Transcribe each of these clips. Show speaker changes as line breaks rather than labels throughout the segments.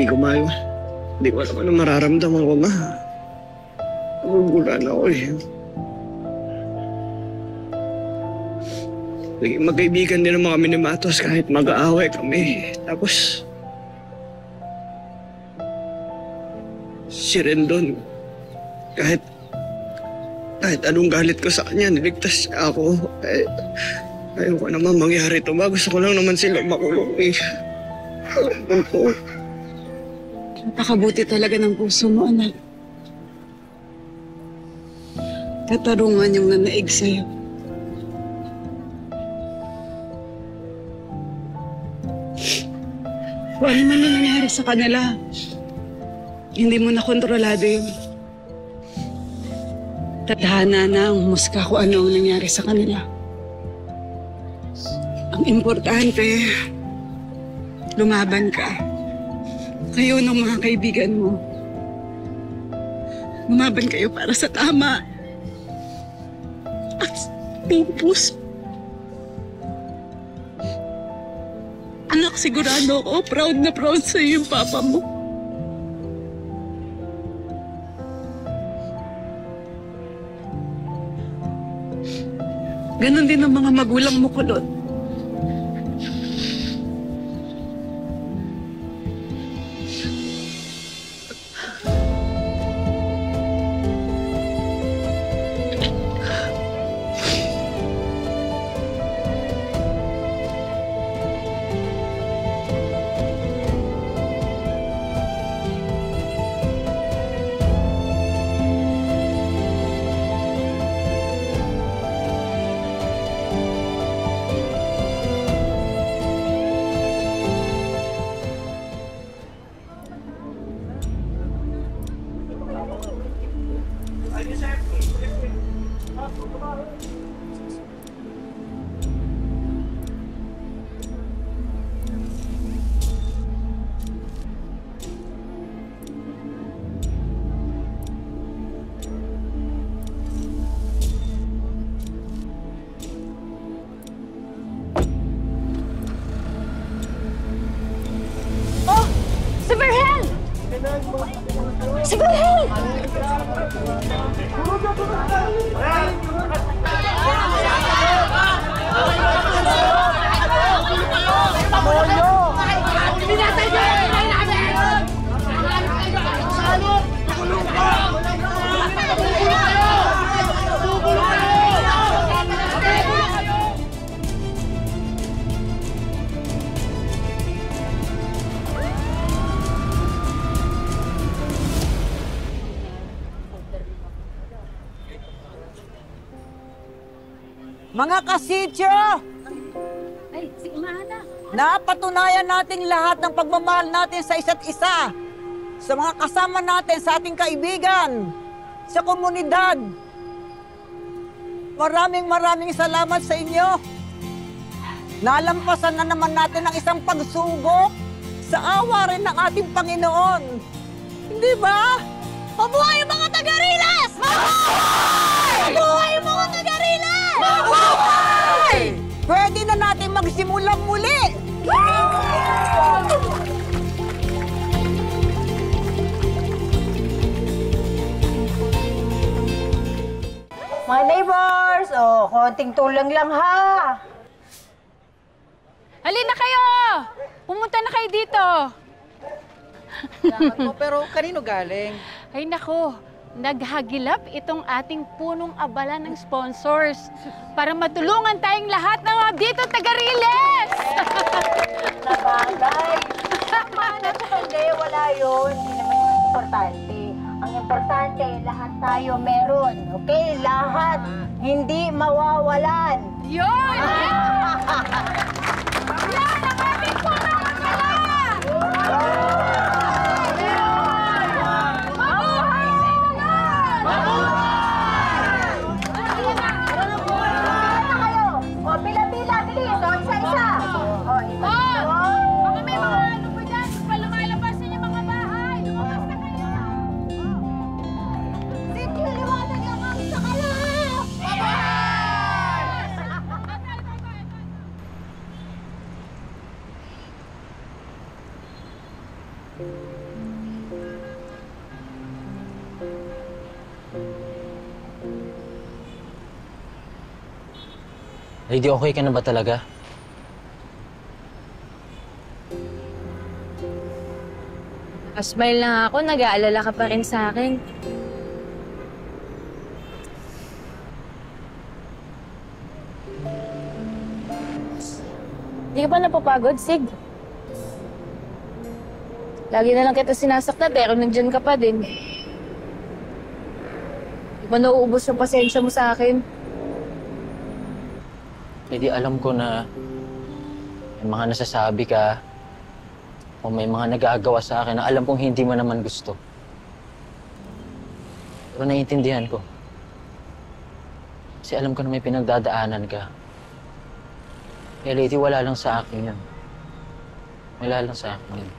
Hindi ko mayo. Hindi ko alam ano mararamdaman ko, ma. Nagugulan ako eh. Naging magkaibigan din naman kami ni Matos kahit mag-aaway kami. Tapos, si Rendon, kahit anong galit ko sa kanya, niligtas niya ako. Ayaw ko naman mangyari ito. Gusto ko lang naman sila makulong eh. Alam ko.
Napakabuti talaga ng puso mo, anak. Katarungan yung nanaig sa'yo. Kung ano man yung nangyari sa kanila, hindi mo na kontrolado yun. Tadhana na ang humusga kung ano ang nangyari sa kanila. Ang importante, lumaban ka. Kayo ng mga kaibigan mo. Lumaban kayo para sa tama. At pupus. Anak, sigurado ako, proud na proud sa'yo yung papa mo. Ganon din ang mga magulang mo, Kulot.
Mga kasityo!
Ay, si Imana!
Napatunayan natin lahat ng pagmamahal natin sa isa't isa. Sa mga kasama natin, sa ating kaibigan, sa komunidad. Maraming salamat sa inyo. Nalampasan na naman natin ang isang pagsubok sa awa rin ng ating Panginoon. Hindi ba?
Mabuhay ang mga taga-Rilas! Mabuhay! Mabuhay ang mga taga-Rilas!
Mabuhay! Pwede na natin magsimulang muli!
Mga neighbors, konting tulong lang ha.
Halina kayo! Pumunta na kayo dito!
Pero kanino galing?
Ay nako, naghagilap itong ating punong abala ng sponsors para matulungan tayong lahat ng mga dito taga-Riles!
Nabagay. Mana sa hindi, wala yun. Hindi naman yung importante. Ang importante, lahat tayo meron. Okay? Lahat. Hindi mawawalan.
Yun! Yan ang ating punong abala!
Lady, okay ka na ba talaga?
Smile lang ako, nag-aalala ka pa rin sa akin. Hindi ka ba napapagod, Sig? Lagi na lang kita sinasaktan pero nandyan ka pa din. Di ba nauubos yung pasensya mo sa akin?
Lady, alam ko na may mga nasasabi ka o may mga nagagawa sa akin na alam kong hindi mo naman gusto. Pero naiintindihan ko. Kasi alam ko na may pinagdadaanan ka. Kaya Lady, wala lang sa akin yan. Wala lang sa akin yan.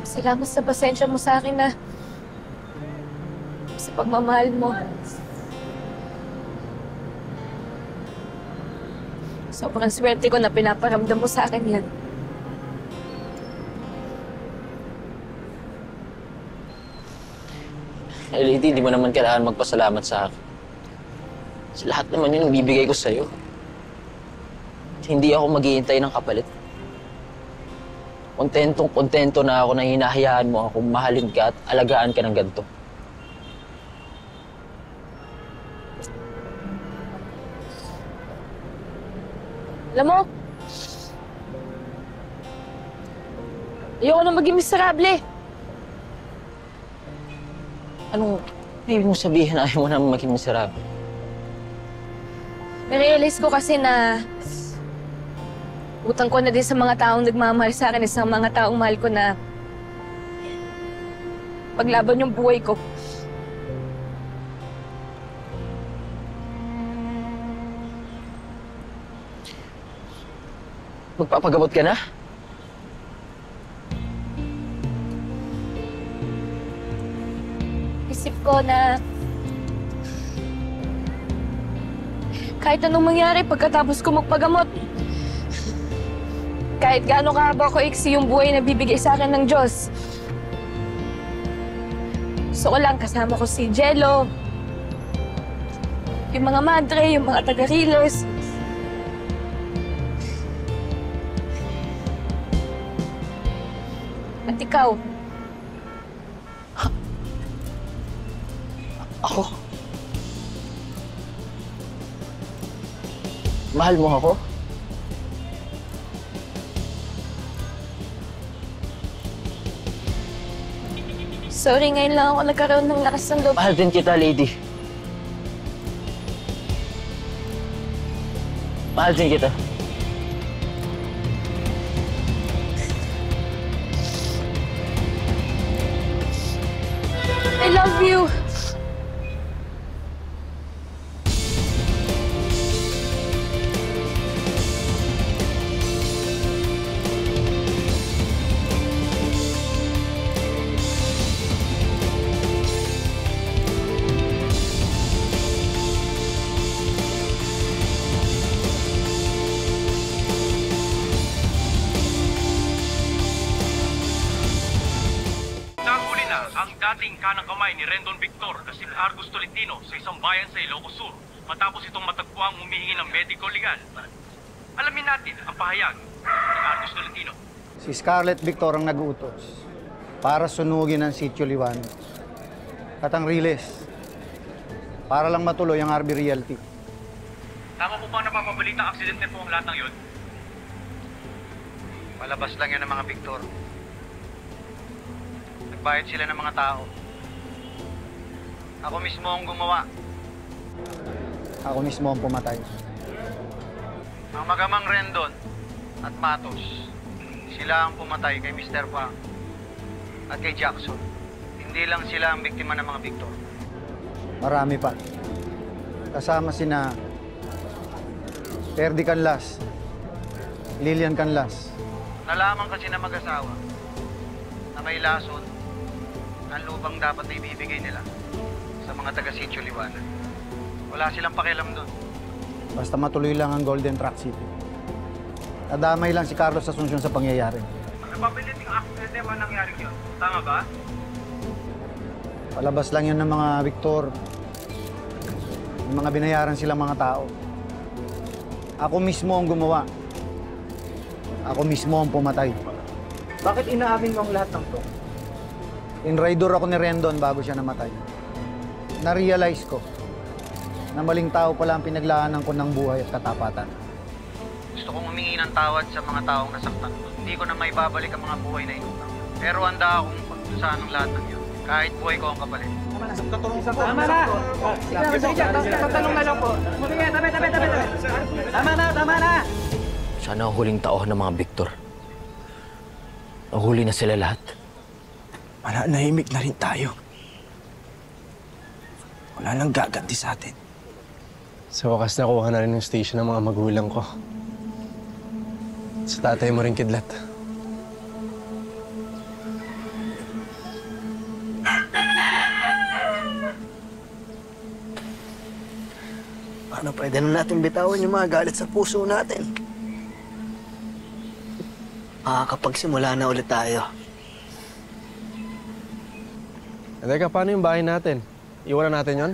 Salamat sa pasensya mo sa akin na sa pagmamahal mo. Sobrang swerte ko na pinaparamdam mo sa akin yan.
Lady, di mo naman kailangan magpasalamat sa akin. Sa lahat naman yun, bibigay ko sa'yo. Hindi ako maghihintay ng kapalit. Kontentong-kontento na ako na hinahayaan mo akong mahalin ka at alagaan ka ng ganito.
Alam mo, ayoko na maging miserable.
Anong ibig mo sabihin ayaw mo naman maging miserable?
Narealize ko kasi na utang ko na din sa mga taong nagmamahal sa akin, sa mga taong mahal ko na paglaban yung buhay ko.
Magpapagamot ka na?
Isip ko na kahit anong mangyari pagkatapos ko magpagamot, kahit gaano kahaba ko iksi yung buhay na bibigay sa akin ng Diyos, gusto ko lang kasama ko si Jello, yung mga madre, yung mga taga-healers. At ikaw.
Ako? Mahal mo ako?
Sorry, ngayon lang ako nagkaroon ng lakas ng loob.
Mahal din kita, Lady. Mahal din kita.
I love you.
Nahuli na ang dating kanang kamay ni Rendon Victor na si Argus Tolentino sa isang bayan sa Ilocos Sur matapos itong matagpuang humihingi ng medico legal. Alamin natin ang pahayag ni Argus Tolentino.
Si Scarlett Victor ang nag-utos para sunugin ang Sitio Liwan at ang Riles para lang matuloy ang RB Realty.
Tama po ba napapabalita ang aksidente po ang lahat ng yun?
Palabas lang yan ng mga Victor. Nagbayad sila ng mga tao. Ako mismo ang gumawa. Ako mismo ang pumatay. Ang magamang Rendon at Matos, sila ang pumatay kay Mr. Pang at kay Jackson. Hindi lang sila ang biktima ng mga Victor. Marami pa. Kasama sina Ferdy Canlas, Lilian Canlas. Nalaman kasi na mag-asawa na may lason ang lupang dapat na ibibigay nila sa mga taga-Sitio Liwanag. Wala silang pakialam doon. Basta matuloy lang ang Golden Track City. Nadamay lang si Carlos Asuncion sa pangyayari.
Napabilit yung aksidente man nangyari yun. Tama ba?
Palabas lang yun ng mga Victor. May mga binayaran silang mga tao. Ako mismo ang gumawa. Ako mismo ang pumatay.
Bakit inaamin mo ang lahat ng to?
Inraidor ako ni Rendon bago siya namatay. Na-realize ko na maling tao pala ang pinaglaanan ko ng buhay at katapatan. Gusto kong humingi ng tawad sa mga taong nasaktan ko. Hindi ko na may babalik ang mga buhay na inutang. Pero handa akong pagdusahan ng lahat ng yun. Kahit buhay ko ang kapalit.
Tama na! Sige, tatanong na lang po. Sige, tabi. Tama na!
Sana ang huling tao ng mga Victor. Nahuli na sila lahat.
Mananahimik na rin tayo. Wala nang gaganti sa atin.
Sa wakas nakuha na rin yung station ng mga magulang ko. Sa tatay mo rin, Kidlat.
Paano pwede na natin bitawan yung mga galit sa puso natin? Makakapagsimula na ulit tayo.
Teka, paano yung bahay natin? Iwanan natin yon?